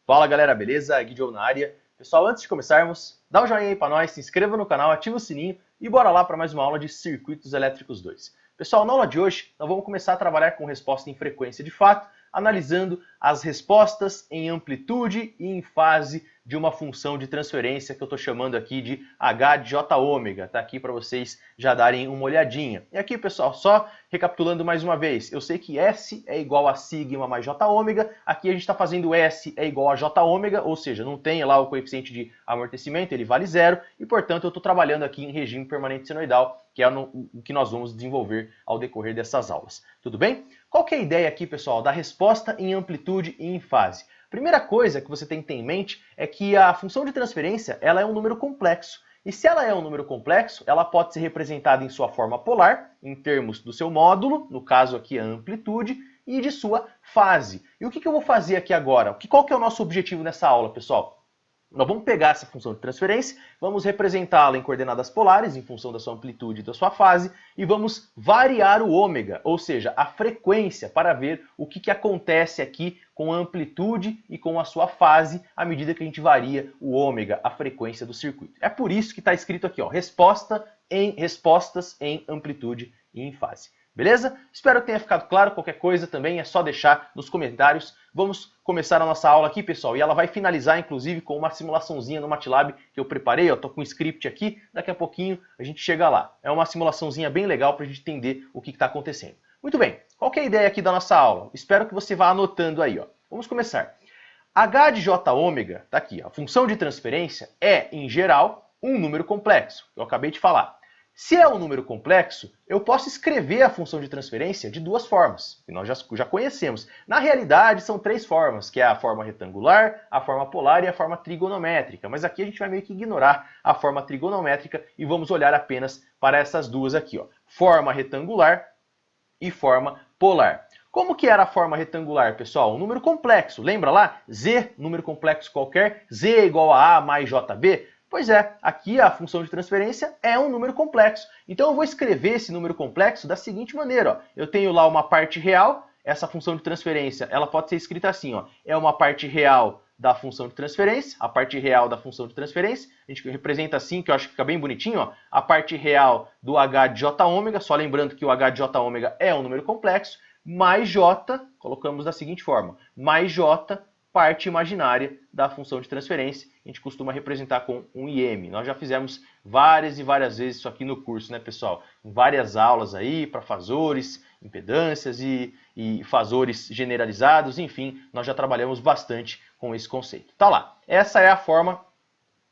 Fala galera, beleza? Guido na área. Pessoal, antes de começarmos, dá um joinha aí pra nós, se inscreva no canal, ativa o sininho e bora lá para mais uma aula de Circuitos Elétricos 2. Pessoal, na aula de hoje, nós vamos começar a trabalhar com resposta em frequência de fato, analisando as respostas em amplitude e em fase de uma função de transferência que eu estou chamando aqui de H de J ômega. Tá aqui para vocês já darem uma olhadinha. E aqui, pessoal, só recapitulando mais uma vez, eu sei que S é igual a sigma mais J ômega, aqui a gente está fazendo S é igual a J ômega, ou seja, não tem lá o coeficiente de amortecimento, ele vale zero, e portanto eu estou trabalhando aqui em regime permanente senoidal, que é o que nós vamos desenvolver ao decorrer dessas aulas. Tudo bem? Qual que é a ideia aqui, pessoal, da resposta em amplitude e em fase? Primeira coisa que você tem que ter em mente é que a função de transferência ela é um número complexo. E se ela é um número complexo, ela pode ser representada em sua forma polar, em termos do seu módulo, no caso aqui a amplitude, e de sua fase. E o que eu vou fazer aqui agora? Qual que é o nosso objetivo nessa aula, pessoal? Nós vamos pegar essa função de transferência, vamos representá-la em coordenadas polares, em função da sua amplitude e da sua fase, e vamos variar o ômega, ou seja, a frequência, para ver o que acontece aqui com a amplitude e com a sua fase, à medida que a gente varia o ômega, a frequência do circuito. É por isso que está escrito aqui, ó, respostas em amplitude e em fase. Beleza? Espero que tenha ficado claro. Qualquer coisa também é só deixar nos comentários. Vamos começar a nossa aula aqui, pessoal. E ela vai finalizar, inclusive, com uma simulaçãozinha no MATLAB que eu preparei. Eu tô com um script aqui. Daqui a pouquinho a gente chega lá. É uma simulaçãozinha bem legal para a gente entender o que está acontecendo. Muito bem. Qual que é a ideia aqui da nossa aula? Espero que você vá anotando aí, ó. Vamos começar. H de J ômega, tá aqui, ó. A função de transferência é, em geral, um número complexo. Eu acabei de falar. Se é um número complexo, eu posso escrever a função de transferência de duas formas, que nós já conhecemos. Na realidade, são três formas, que é a forma retangular, a forma polar e a forma trigonométrica. Mas aqui a gente vai meio que ignorar a forma trigonométrica e vamos olhar apenas para essas duas aqui, ó. Forma retangular e forma polar. Como que era a forma retangular, pessoal? Um número complexo. Lembra lá? Z, número complexo qualquer, Z é igual a mais JB. Pois é, aqui a função de transferência é um número complexo. Então eu vou escrever esse número complexo da seguinte maneira. Ó. Eu tenho lá uma parte real, essa função de transferência ela pode ser escrita assim. Ó. É uma parte real da função de transferência, a parte real da função de transferência. A gente representa assim, que eu acho que fica bem bonitinho. Ó. A parte real do H de J ômega, só lembrando que o H de J ômega é um número complexo, mais J, colocamos da seguinte forma, mais J, parte imaginária da função de transferência. A gente costuma representar com um IM. Nós já fizemos várias e várias vezes isso aqui no curso, né, pessoal? Em várias aulas aí, para fasores, impedâncias e fasores generalizados, enfim, nós já trabalhamos bastante com esse conceito. Tá lá. Essa é a forma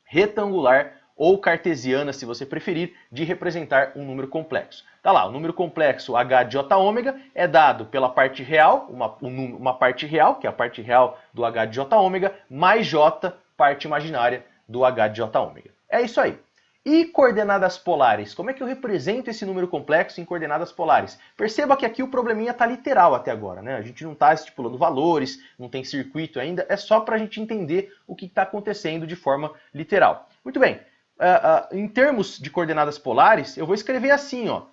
retangular ou cartesiana, se você preferir, de representar um número complexo. Tá lá, o número complexo H de J ômega é dado pela parte real, uma parte real, que é a parte real do H de J ômega, mais J, parte imaginária do H de J ômega. É isso aí. E coordenadas polares? Como é que eu represento esse número complexo em coordenadas polares? Perceba que aqui o probleminha está literal até agora, né? A gente não está estipulando valores, não tem circuito ainda, é só para a gente entender o que está acontecendo de forma literal. Muito bem. Em termos de coordenadas polares, eu vou escrever assim, ó.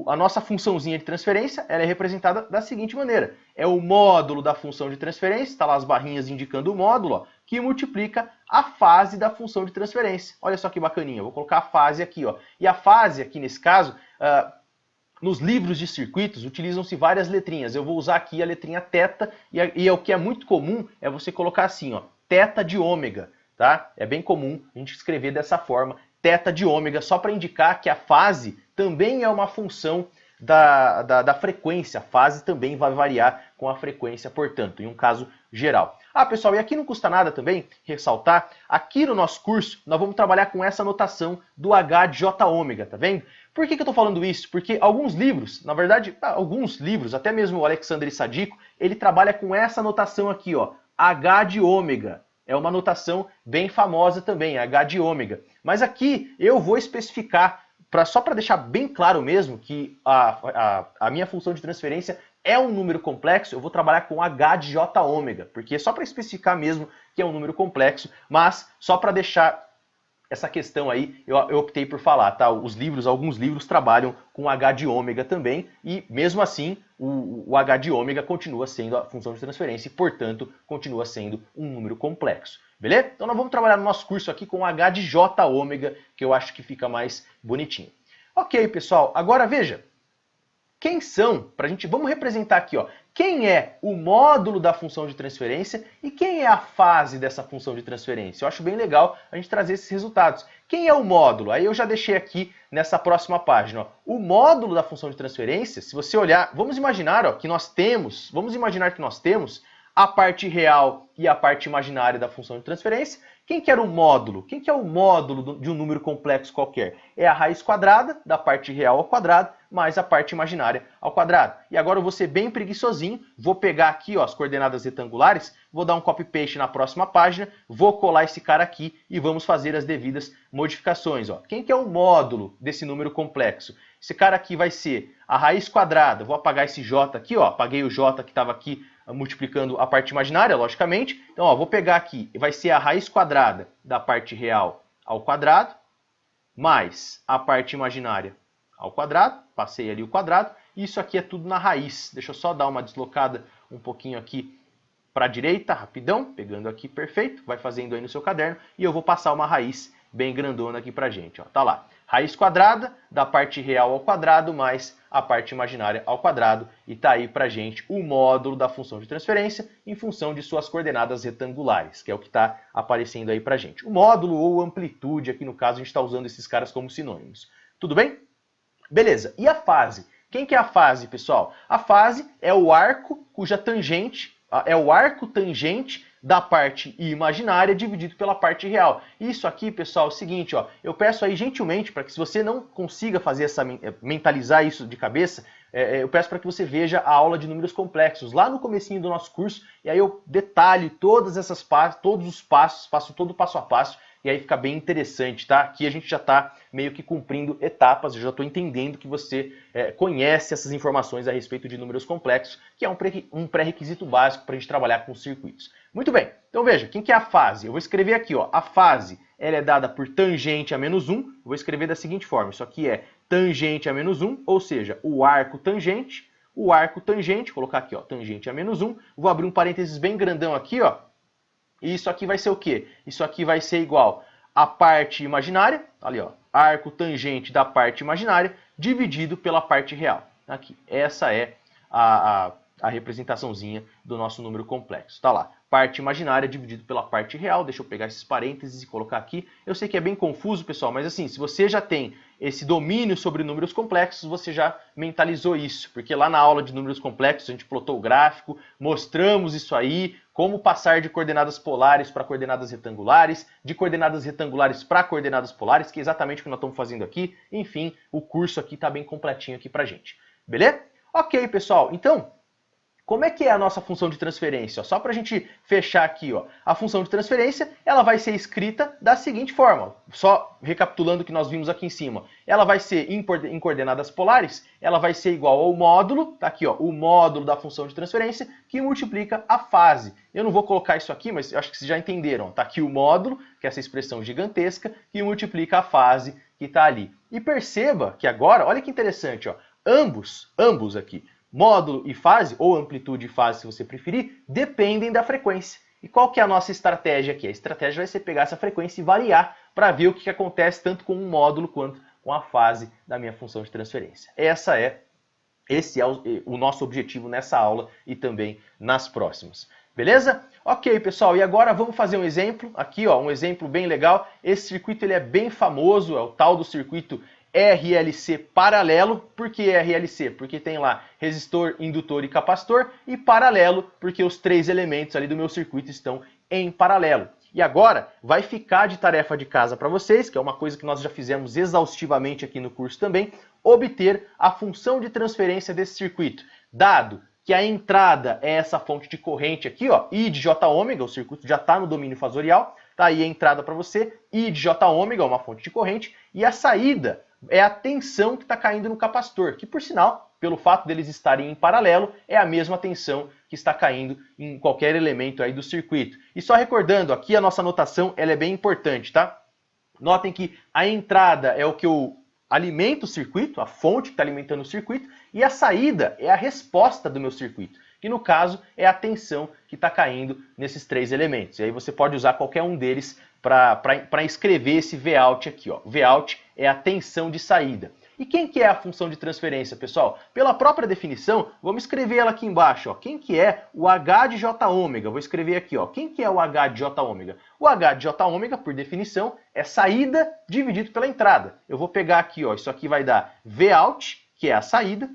A nossa funçãozinha de transferência ela é representada da seguinte maneira. É o módulo da função de transferência, está lá as barrinhas indicando o módulo, ó, que multiplica a fase da função de transferência. Olha só que bacaninha, eu vou colocar a fase aqui. Ó. E a fase aqui nesse caso, nos livros de circuitos utilizam-se várias letrinhas. Eu vou usar aqui a letrinha θ e o que é muito comum é você colocar assim, ó, θ de ômega. Tá? É bem comum a gente escrever dessa forma, θ de ômega, só para indicar que a fase também é uma função da frequência. A fase também vai variar com a frequência, portanto, em um caso geral. Ah, pessoal, e aqui não custa nada também ressaltar, aqui no nosso curso nós vamos trabalhar com essa notação do H de J ômega, tá vendo? Por que eu estou falando isso? Porque alguns livros, na verdade, alguns livros, até mesmo o Alexandre Sadico, ele trabalha com essa notação aqui, ó, H de ômega. É uma notação bem famosa também, H de ômega. Mas aqui eu vou especificar, só para deixar bem claro mesmo que a minha função de transferência é um número complexo, eu vou trabalhar com H de J ômega, porque é só para especificar mesmo que é um número complexo, mas só para deixar essa questão aí eu optei por falar, tá? Alguns livros trabalham com H de ômega também, e mesmo assim o H de ômega continua sendo a função de transferência e, portanto, continua sendo um número complexo. Beleza? Então nós vamos trabalhar no nosso curso aqui com H de J ômega, que eu acho que fica mais bonitinho. Ok, pessoal, agora veja. Quem são, vamos representar aqui, ó, quem é o módulo da função de transferência e quem é a fase dessa função de transferência. Eu acho bem legal a gente trazer esses resultados. Quem é o módulo? Aí eu já deixei aqui nessa próxima página. Ó. O módulo da função de transferência, se você olhar, vamos imaginar que nós temos a parte real e a parte imaginária da função de transferência. Quem que era o módulo? Quem que é o módulo de um número complexo qualquer? É a raiz quadrada da parte real ao quadrado mais a parte imaginária ao quadrado. E agora eu vou ser bem preguiçosinho, vou pegar aqui ó, as coordenadas retangulares, vou dar um copy-paste na próxima página, vou colar esse cara aqui e vamos fazer as devidas modificações. Ó. Quem que é o módulo desse número complexo? Esse cara aqui vai ser a raiz quadrada, vou apagar esse j aqui, ó, apaguei o j que estava aqui multiplicando a parte imaginária, logicamente. Então, ó, vou pegar aqui, vai ser a raiz quadrada da parte real ao quadrado, mais a parte imaginária ao quadrado, passei ali o quadrado, e isso aqui é tudo na raiz. Deixa eu só dar uma deslocada um pouquinho aqui para a direita, rapidão, pegando aqui, perfeito, vai fazendo aí no seu caderno, e eu vou passar uma raiz bem grandona aqui pra gente, ó. Tá lá. Raiz quadrada da parte real ao quadrado mais a parte imaginária ao quadrado. E tá aí pra gente o módulo da função de transferência em função de suas coordenadas retangulares, que é o que está aparecendo aí pra gente. O módulo ou amplitude, aqui no caso a gente está usando esses caras como sinônimos. Tudo bem? Beleza. E a fase? Quem que é a fase, pessoal? A fase é o arco cuja tangente, é o arco tangente da parte imaginária dividido pela parte real. Isso aqui, pessoal, é o seguinte, ó, eu peço aí gentilmente para que se você não consiga fazer mentalizar isso de cabeça, eu peço para que você veja a aula de números complexos lá no comecinho do nosso curso, e aí eu detalho todos os passos, faço todo o passo a passo, e aí fica bem interessante, tá? Aqui a gente já está meio que cumprindo etapas, eu já estou entendendo que você conhece essas informações a respeito de números complexos, que é um pré-requisito básico para a gente trabalhar com circuitos. Muito bem, então veja, quem que é a fase? Eu vou escrever aqui, ó, a fase ela é dada por tangente a menos 1, eu vou escrever da seguinte forma, isso aqui é tangente a menos 1, ou seja, o arco tangente, colocar aqui, ó, tangente a menos 1, vou abrir um parênteses bem grandão aqui, ó, e isso aqui vai ser o quê? Isso aqui vai ser igual a parte imaginária, ali ó, arco tangente da parte imaginária dividido pela parte real. Aqui, essa é a representaçãozinha do nosso número complexo. Tá lá, parte imaginária dividido pela parte real. Deixa eu pegar esses parênteses e colocar aqui. Eu sei que é bem confuso, pessoal, mas assim, se você já tem esse domínio sobre números complexos, você já mentalizou isso. Porque lá na aula de números complexos a gente plotou o gráfico, mostramos isso aí, como passar de coordenadas polares para coordenadas retangulares, de coordenadas retangulares para coordenadas polares, que é exatamente o que nós estamos fazendo aqui. Enfim, o curso aqui está bem completinho aqui pra gente. Beleza? Ok, pessoal. Então, como é que é a nossa função de transferência? Só para a gente fechar aqui, ó, a função de transferência ela vai ser escrita da seguinte forma, só recapitulando o que nós vimos aqui em cima. Ela vai ser em coordenadas polares, ela vai ser igual ao módulo, tá aqui, ó, o módulo da função de transferência que multiplica a fase. Eu não vou colocar isso aqui, mas eu acho que vocês já entenderam. Tá aqui o módulo, que é essa expressão gigantesca, que multiplica a fase que está ali. E perceba que agora, olha que interessante, ó, ambos aqui, módulo e fase, ou amplitude e fase, se você preferir, dependem da frequência. E qual que é a nossa estratégia aqui? A estratégia vai ser pegar essa frequência e variar para ver o que acontece tanto com um módulo quanto com a fase da minha função de transferência. Esse é o nosso objetivo nessa aula e também nas próximas. Beleza? Ok, pessoal, e agora vamos fazer um exemplo. Aqui, ó, um exemplo bem legal. Esse circuito ele é bem famoso, é o tal do circuito RLC paralelo. Por que RLC? Porque tem lá resistor, indutor e capacitor, e paralelo porque os três elementos ali do meu circuito estão em paralelo. E agora vai ficar de tarefa de casa para vocês, que é uma coisa que nós já fizemos exaustivamente aqui no curso também, obter a função de transferência desse circuito, dado que a entrada é essa fonte de corrente aqui, ó, I de J ômega, o circuito já está no domínio fasorial, tá aí a entrada para você, I de J ômega, uma fonte de corrente, e a saída é a tensão que está caindo no capacitor, que por sinal, pelo fato deles estarem em paralelo, é a mesma tensão que está caindo em qualquer elemento aí do circuito. E só recordando, aqui a nossa notação ela é bem importante, tá? Notem que a entrada é o que eu alimento o circuito, a fonte que está alimentando o circuito, e a saída é a resposta do meu circuito, que no caso é a tensão que está caindo nesses três elementos. E aí você pode usar qualquer um deles para escrever esse Vout aqui. Ó. Vout é a tensão de saída. E quem que é a função de transferência, pessoal? Pela própria definição, vamos escrever ela aqui embaixo. Ó. Quem que é o H de J ômega? Vou escrever aqui. Ó. Quem que é o H de J ômega? O H de J ômega, por definição, é saída dividido pela entrada. Eu vou pegar aqui, ó, isso aqui vai dar Vout, que é a saída,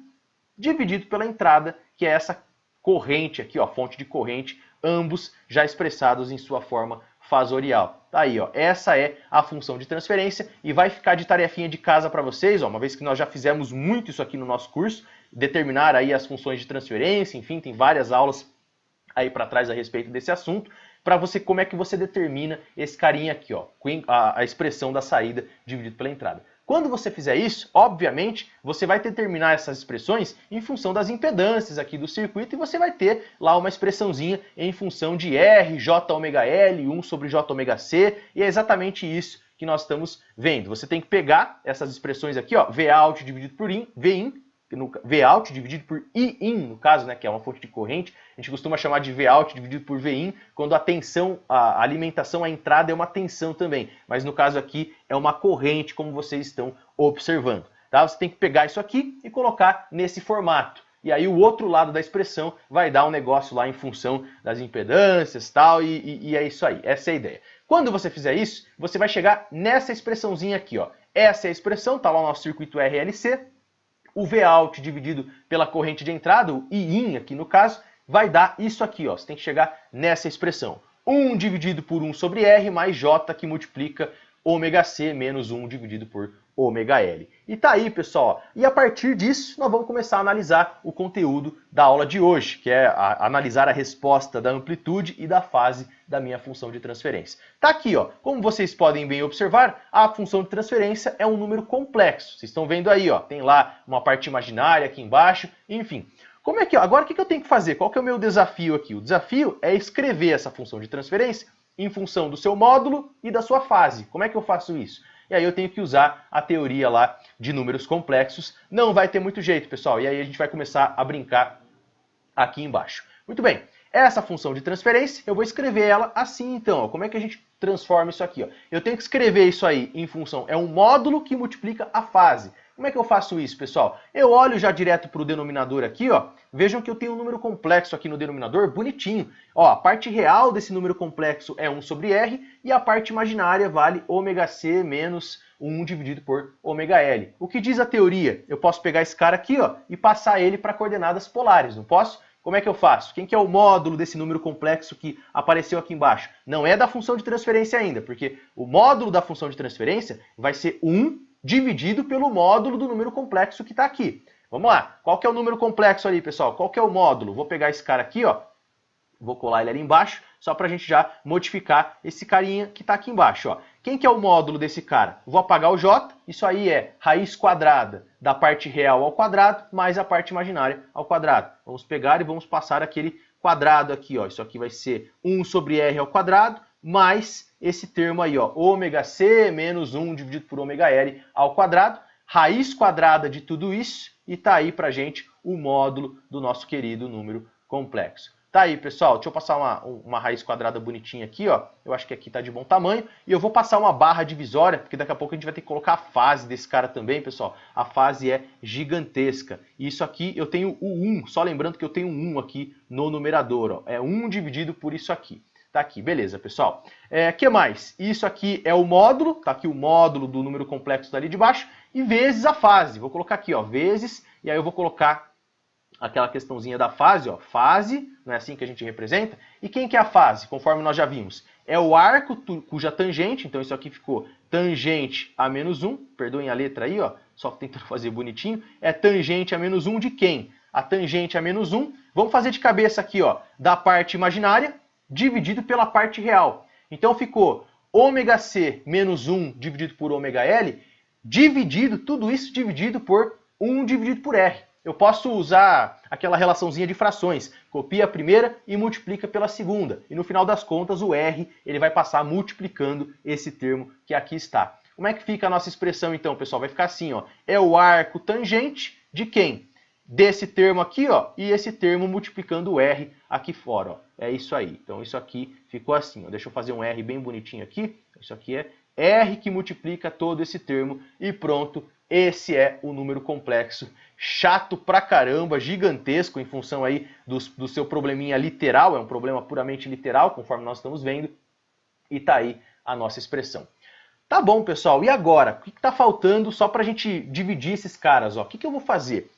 dividido pela entrada, que é essa corrente aqui, ó, fonte de corrente, ambos já expressados em sua forma fasorial. Tá aí, ó, essa é a função de transferência e vai ficar de tarefinha de casa para vocês, ó, uma vez que nós já fizemos muito isso aqui no nosso curso, determinar aí as funções de transferência, enfim, tem várias aulas aí para trás a respeito desse assunto, para você como é que você determina esse carinha aqui, ó, a expressão da saída dividido pela entrada. Quando você fizer isso, obviamente, você vai determinar essas expressões em função das impedâncias aqui do circuito e você vai ter lá uma expressãozinha em função de R, J ômega L, 1 sobre J ômega C, e é exatamente isso que nós estamos vendo. Você tem que pegar essas expressões aqui, ó, Vout dividido por Vin, Vout dividido por Iin, no caso, né, que é uma fonte de corrente. A gente costuma chamar de Vout dividido por Vin, quando a tensão, a alimentação, a entrada é uma tensão também. Mas no caso aqui é uma corrente, como vocês estão observando. Tá? Você tem que pegar isso aqui e colocar nesse formato. E aí o outro lado da expressão vai dar um negócio lá em função das impedâncias tal, e é isso aí, essa é a ideia. Quando você fizer isso, você vai chegar nessa expressãozinha aqui. Ó. Essa é a expressão, está lá no nosso circuito RLC. O Vout dividido pela corrente de entrada, o Iin aqui no caso, vai dar isso aqui. Ó. Você tem que chegar nessa expressão. 1 dividido por 1 sobre R mais J que multiplica ômega C menos 1 dividido por ômega L. E tá aí, pessoal. E a partir disso, nós vamos começar a analisar o conteúdo da aula de hoje, que é analisar a resposta da amplitude e da fase da minha função de transferência. Tá aqui, ó. Como vocês podem bem observar, a função de transferência é um número complexo. Vocês estão vendo aí, ó. Tem lá uma parte imaginária aqui embaixo, enfim. Como é que, agora o que eu tenho que fazer? Qual que é o meu desafio aqui? O desafio é escrever essa função de transferência em função do seu módulo e da sua fase. Como é que eu faço isso? E aí eu tenho que usar a teoria lá de números complexos. Não vai ter muito jeito, pessoal. E aí a gente vai começar a brincar aqui embaixo. Muito bem. Essa função de transferência, eu vou escrever ela assim então. Ó. Como é que a gente transforma isso aqui? Ó? Eu tenho que escrever isso aí em função... É um módulo que multiplica a fase. Como é que eu faço isso, pessoal? Eu olho já direto para o denominador aqui, ó. Vejam que eu tenho um número complexo aqui no denominador, bonitinho. Ó, a parte real desse número complexo é 1 sobre R e a parte imaginária vale ômega C menos 1 dividido por ômega L. O que diz a teoria? Eu posso pegar esse cara aqui, ó, e passar ele para coordenadas polares, não posso? Como é que eu faço? Quem que é o módulo desse número complexo que apareceu aqui embaixo? Não é da função de transferência ainda, porque o módulo da função de transferência vai ser 1 dividido pelo módulo do número complexo que está aqui. Vamos lá. Qual que é o número complexo ali, pessoal? Qual que é o módulo? Vou pegar esse cara aqui, ó. Vou colar ele ali embaixo, só para a gente já modificar esse carinha que está aqui embaixo, ó. Quem que é o módulo desse cara? Vou apagar o J. Isso aí é raiz quadrada da parte real ao quadrado mais a parte imaginária ao quadrado. Vamos pegar e vamos passar aquele quadrado aqui, ó. Isso aqui vai ser 1 sobre R ao quadrado mais esse termo aí, ó, ômega C menos 1 dividido por ômega L ao quadrado, raiz quadrada de tudo isso, e tá aí pra gente o módulo do nosso querido número complexo. Tá aí, pessoal, deixa eu passar uma raiz quadrada bonitinha aqui, ó, eu acho que aqui tá de bom tamanho, e eu vou passar uma barra divisória, porque daqui a pouco a gente vai ter que colocar a fase desse cara também, pessoal, a fase é gigantesca, e isso aqui eu tenho o 1, só lembrando que eu tenho um 1 aqui no numerador, ó, é 1 dividido por isso aqui. Tá aqui, beleza, pessoal. Que mais? Isso aqui é o módulo, tá aqui o módulo do número complexo dali de baixo, e vezes a fase. Vou colocar aqui, ó, vezes, e aí eu vou colocar aquela questãozinha da fase, ó, fase, não é assim que a gente representa? E quem que é a fase, conforme nós já vimos? É o arco cuja tangente, então isso aqui ficou tangente a menos 1, perdoem a letra aí, ó, só tentando fazer bonitinho, é tangente a menos 1 de quem? A tangente a menos 1, vamos fazer de cabeça aqui, ó, da parte imaginária, dividido pela parte real. Então ficou ômega C menos 1 dividido por ômega L, dividido, tudo isso dividido por 1 dividido por R. eu posso usar aquela relaçãozinha de frações. Copia a primeira e multiplica pela segunda. E no final das contas, o R ele vai passar multiplicando esse termo que aqui está. Como é que fica a nossa expressão então, pessoal? Vai ficar assim, ó. É o arco tangente de quem? Desse termo aqui, ó, e esse termo multiplicando o R aqui fora, ó. É isso aí. Então isso aqui ficou assim, ó. Deixa eu fazer um R bem bonitinho aqui. Isso aqui é R que multiplica todo esse termo e pronto. Esse é o número complexo. Chato pra caramba, gigantesco em função aí do seu probleminha literal. É um problema puramente literal, conforme nós estamos vendo. E tá aí a nossa expressão. Tá bom, pessoal. E agora? O que tá faltando só pra gente dividir esses caras, ó? O que eu vou fazer?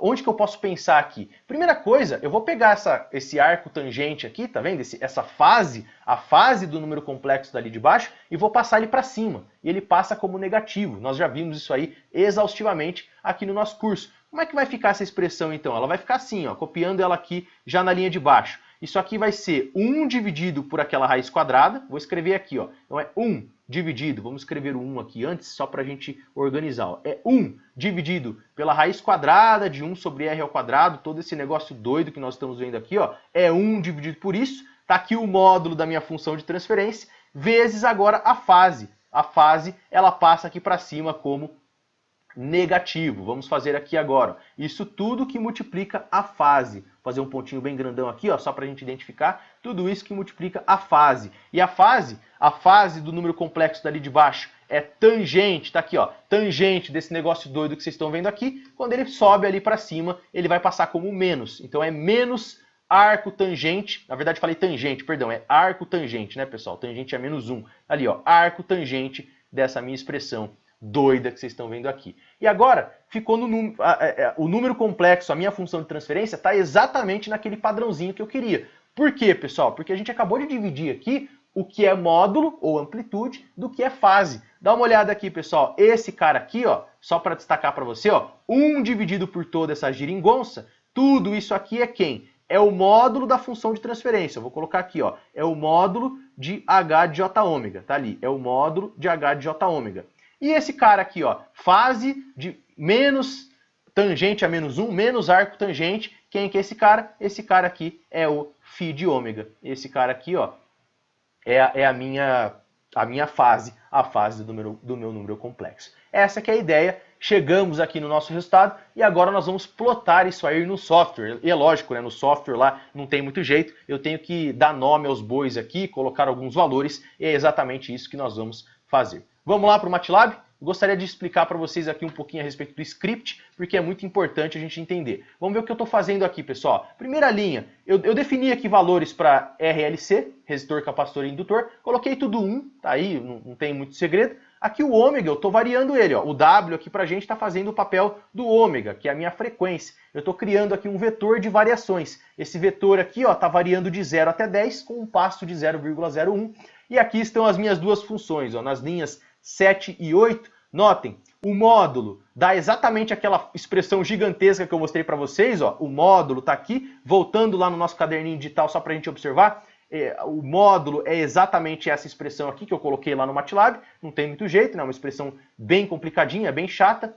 Onde que eu posso pensar aqui? Primeira coisa, eu vou pegar esse arco tangente aqui, tá vendo? Essa fase, a fase do número complexo dali de baixo, e vou passar ele para cima. E ele passa como negativo. Nós já vimos isso aí exaustivamente aqui no nosso curso. Como é que vai ficar essa expressão então? Ela vai ficar assim, ó, copiando ela aqui já na linha de baixo. Isso aqui vai ser 1 dividido por aquela raiz quadrada. Vou escrever aqui, ó. Então é 1 dividido, vamos escrever o 1 aqui antes, só para a gente organizar. Ó. É 1 dividido pela raiz quadrada de 1 sobre r ao quadrado, todo esse negócio doido que nós estamos vendo aqui, ó, é 1 dividido por isso. Está aqui o módulo da minha função de transferência, vezes agora a fase. A fase, ela passa aqui para cima como negativo. Vamos fazer aqui agora. Isso tudo que multiplica a fase. Vou fazer um pontinho bem grandão aqui, ó, só para a gente identificar. Tudo isso que multiplica a fase. E a fase do número complexo dali de baixo é tangente, tá aqui, ó, tangente desse negócio doido que vocês estão vendo aqui. Quando ele sobe ali para cima, ele vai passar como menos. Então é menos arco tangente. Na verdade falei tangente, perdão, é arco tangente, né, pessoal? Tangente é menos 1. Ali, ó, arco tangente dessa minha expressão doida que vocês estão vendo aqui. E agora, ficou o número complexo, a minha função de transferência, está exatamente naquele padrãozinho que eu queria. Por quê, pessoal? Porque a gente acabou de dividir aqui o que é módulo ou amplitude do que é fase. Dá uma olhada aqui, pessoal. Esse cara aqui, ó, só para destacar para você, ó, 1 dividido por toda essa geringonça, tudo isso aqui é quem? É o módulo da função de transferência. Eu vou colocar aqui, ó, é o módulo de h de j ômega, tá ali, é o módulo de h de j ômega. E esse cara aqui, ó, fase de menos tangente a menos 1, menos arco tangente. Quem que é esse cara? Esse cara aqui é o φ de ômega. Esse cara aqui, ó, é a minha fase, a fase do meu número complexo. Essa que é a ideia. Chegamos aqui no nosso resultado e agora nós vamos plotar isso aí no software. E é lógico, né, no software lá não tem muito jeito. Eu tenho que dar nome aos bois aqui, colocar alguns valores. E é exatamente isso que nós vamos fazer. Vamos lá para o MATLAB? Eu gostaria de explicar para vocês aqui um pouquinho a respeito do script, porque é muito importante a gente entender. Vamos ver o que eu estou fazendo aqui, pessoal. Primeira linha, eu defini aqui valores para RLC, resistor, capacitor e indutor. Coloquei tudo 1, tá aí, não tem muito segredo. Aqui o ômega, eu estou variando ele. Ó. O W aqui para a gente está fazendo o papel do ômega, que é a minha frequência. Eu estou criando aqui um vetor de variações. Esse vetor aqui está variando de 0 até 10 com um passo de 0,01. E aqui estão as minhas duas funções, ó, nas linhas 7 e 8. Notem, o módulo dá exatamente aquela expressão gigantesca que eu mostrei para vocês. Ó. O módulo está aqui, voltando lá no nosso caderninho digital só para a gente observar. O módulo é exatamente essa expressão aqui que eu coloquei lá no MATLAB. Não tem muito jeito, né? Uma expressão bem complicadinha, bem chata.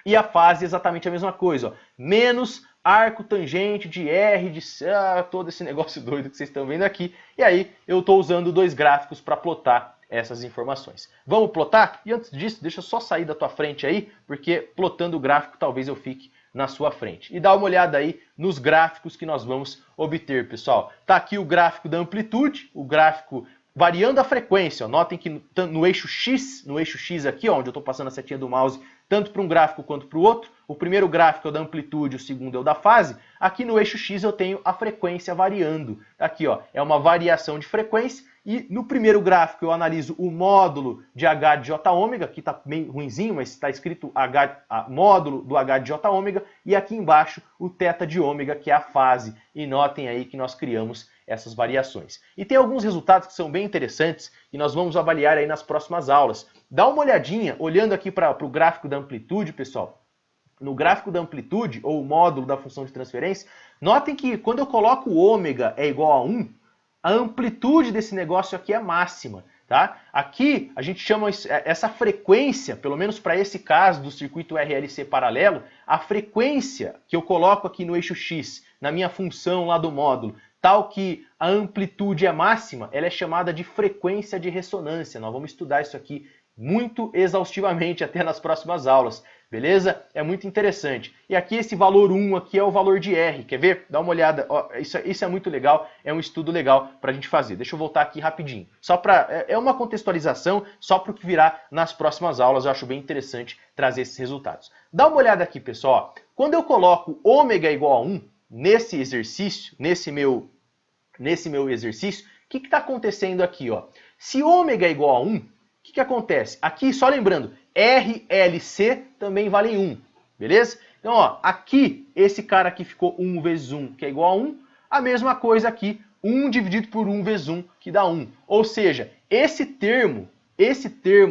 E a fase é exatamente a mesma coisa. Ó. Menos arco tangente de R, de todo esse negócio doido que vocês estão vendo aqui. E aí eu estou usando dois gráficos para plotar essas informações. Vamos plotar? E antes disso, deixa eu só sair da tua frente aí, porque plotando o gráfico talvez eu fique na sua frente. E dá uma olhada aí nos gráficos que nós vamos obter, pessoal. Tá aqui o gráfico da amplitude, o gráfico variando a frequência. Ó. Notem que no eixo X aqui, ó, onde eu estou passando a setinha do mouse, tanto para um gráfico quanto para o outro. O primeiro gráfico é o da amplitude, o segundo é o da fase. Aqui no eixo X eu tenho a frequência variando. Aqui, ó, é uma variação de frequência. E no primeiro gráfico eu analiso o módulo de H de J ômega, aqui está meio ruinzinho, mas está escrito módulo do H de J ômega, e aqui embaixo o θ de ômega, que é a fase. E notem aí que nós criamos essas variações. E tem alguns resultados que são bem interessantes e nós vamos avaliar aí nas próximas aulas. Dá uma olhadinha, olhando aqui para o gráfico da amplitude, pessoal. No gráfico da amplitude, ou módulo da função de transferência, notem que quando eu coloco o ômega é igual a 1, a amplitude desse negócio aqui é máxima. Tá? Aqui a gente chama essa frequência, pelo menos para esse caso do circuito RLC paralelo, a frequência que eu coloco aqui no eixo X, na minha função lá do módulo, tal que a amplitude é máxima, ela é chamada de frequência de ressonância. Nós vamos estudar isso aqui muito exaustivamente até nas próximas aulas, beleza? É muito interessante. E aqui esse valor 1 aqui é o valor de R, quer ver? Dá uma olhada, ó, isso é muito legal, é um estudo legal para a gente fazer. Deixa eu voltar aqui rapidinho. É uma contextualização só para o que virá nas próximas aulas, eu acho bem interessante trazer esses resultados. Dá uma olhada aqui, pessoal. Quando eu coloco ômega igual a 1 nesse exercício, nesse meu exercício, o que está acontecendo aqui? Ó? Se ômega é igual a 1, o que acontece? Aqui, só lembrando, RLC também vale 1, beleza? Então, ó, aqui, esse cara aqui ficou 1 vezes 1, que é igual a 1. A mesma coisa aqui, 1 dividido por 1 vezes 1, que dá 1. Ou seja, esse termo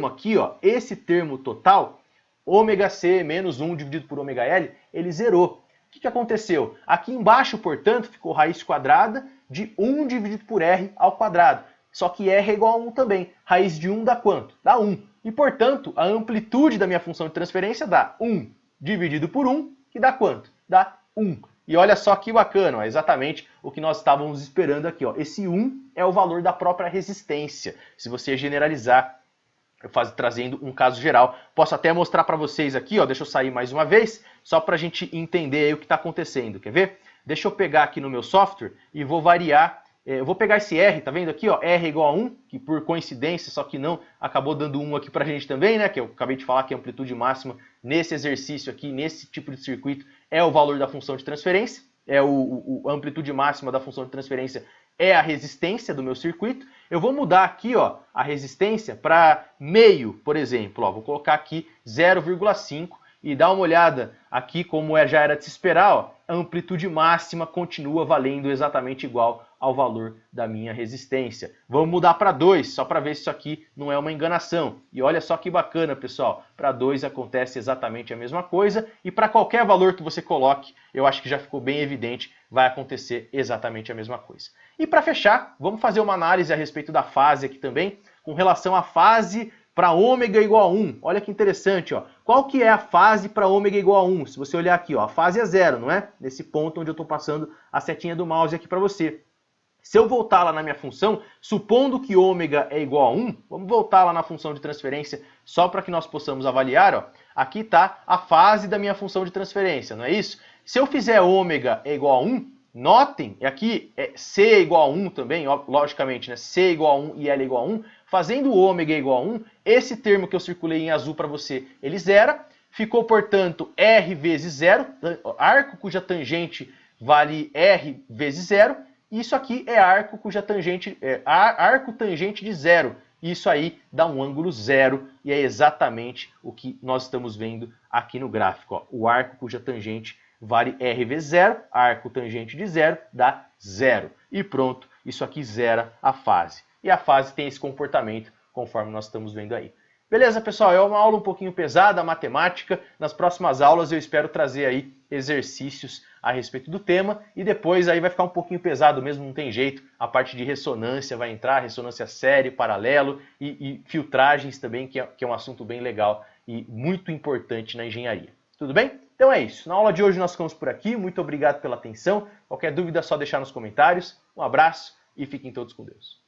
aqui, ó, esse termo total, ômega C menos 1 dividido por ômega L, ele zerou. O que aconteceu? Aqui embaixo, portanto, ficou raiz quadrada de 1 dividido por R ao quadrado. Só que R é igual a 1 também. Raiz de 1 dá quanto? Dá 1. E, portanto, a amplitude da minha função de transferência dá 1 dividido por 1, que dá quanto? Dá 1. E olha só que bacana, ó, exatamente o que nós estávamos esperando aqui. Ó. Esse 1 é o valor da própria resistência. Se você generalizar, trazendo um caso geral. Posso até mostrar para vocês aqui, ó, deixa eu sair mais uma vez, só para a gente entender aí o que está acontecendo. Quer ver? Deixa eu pegar aqui no meu software e vou variar. Eu vou pegar esse R, tá vendo aqui, ó, R igual a 1, que por coincidência, só que não, acabou dando 1 aqui pra gente também, né, que eu acabei de falar que a amplitude máxima nesse exercício aqui, nesse tipo de circuito, é o valor da função de transferência, a amplitude máxima da função de transferência é a resistência do meu circuito. Eu vou mudar aqui, ó, a resistência para meio, por exemplo, ó, vou colocar aqui 0,5 e dá uma olhada aqui como já era de se esperar, ó, a amplitude máxima continua valendo exatamente igual ao valor da minha resistência. Vamos mudar para 2, só para ver se isso aqui não é uma enganação. E olha só que bacana, pessoal. Para 2 acontece exatamente a mesma coisa. E para qualquer valor que você coloque, eu acho que já ficou bem evidente, vai acontecer exatamente a mesma coisa. E para fechar, vamos fazer uma análise a respeito da fase aqui também, com relação à fase para ômega igual a 1. Olha que interessante, ó. Qual que é a fase para ômega igual a 1? Se você olhar aqui, ó, a fase é 0, não é? Nesse ponto onde eu estou passando a setinha do mouse aqui para você. Se eu voltar lá na minha função, supondo que ômega é igual a 1, vamos voltar lá na função de transferência só para que nós possamos avaliar. Ó. Aqui está a fase da minha função de transferência, não é isso? Se eu fizer ômega é igual a 1, notem, aqui é C é igual a 1 também, ó, logicamente, né? C é igual a 1 e L é igual a 1. Fazendo ômega é igual a 1, esse termo que eu circulei em azul para você, ele zera. Ficou, portanto, R vezes 0, arco cuja tangente vale R vezes 0. Isso aqui é arco cuja tangente arco tangente de 0. Isso aí dá um ângulo 0 e é exatamente o que nós estamos vendo aqui no gráfico. Ó. O arco cuja tangente vale R vezes 0, arco tangente de 0 dá 0. E pronto, isso aqui zera a fase. E a fase tem esse comportamento conforme nós estamos vendo aí. Beleza, pessoal? É uma aula um pouquinho pesada, matemática. Nas próximas aulas eu espero trazer aí exercícios a respeito do tema e depois aí vai ficar um pouquinho pesado mesmo, não tem jeito. A parte de ressonância vai entrar, ressonância série, paralelo e filtragens também, que é um assunto bem legal e muito importante na engenharia. Tudo bem? Então é isso. Na aula de hoje nós ficamos por aqui. Muito obrigado pela atenção. Qualquer dúvida é só deixar nos comentários. Um abraço e fiquem todos com Deus.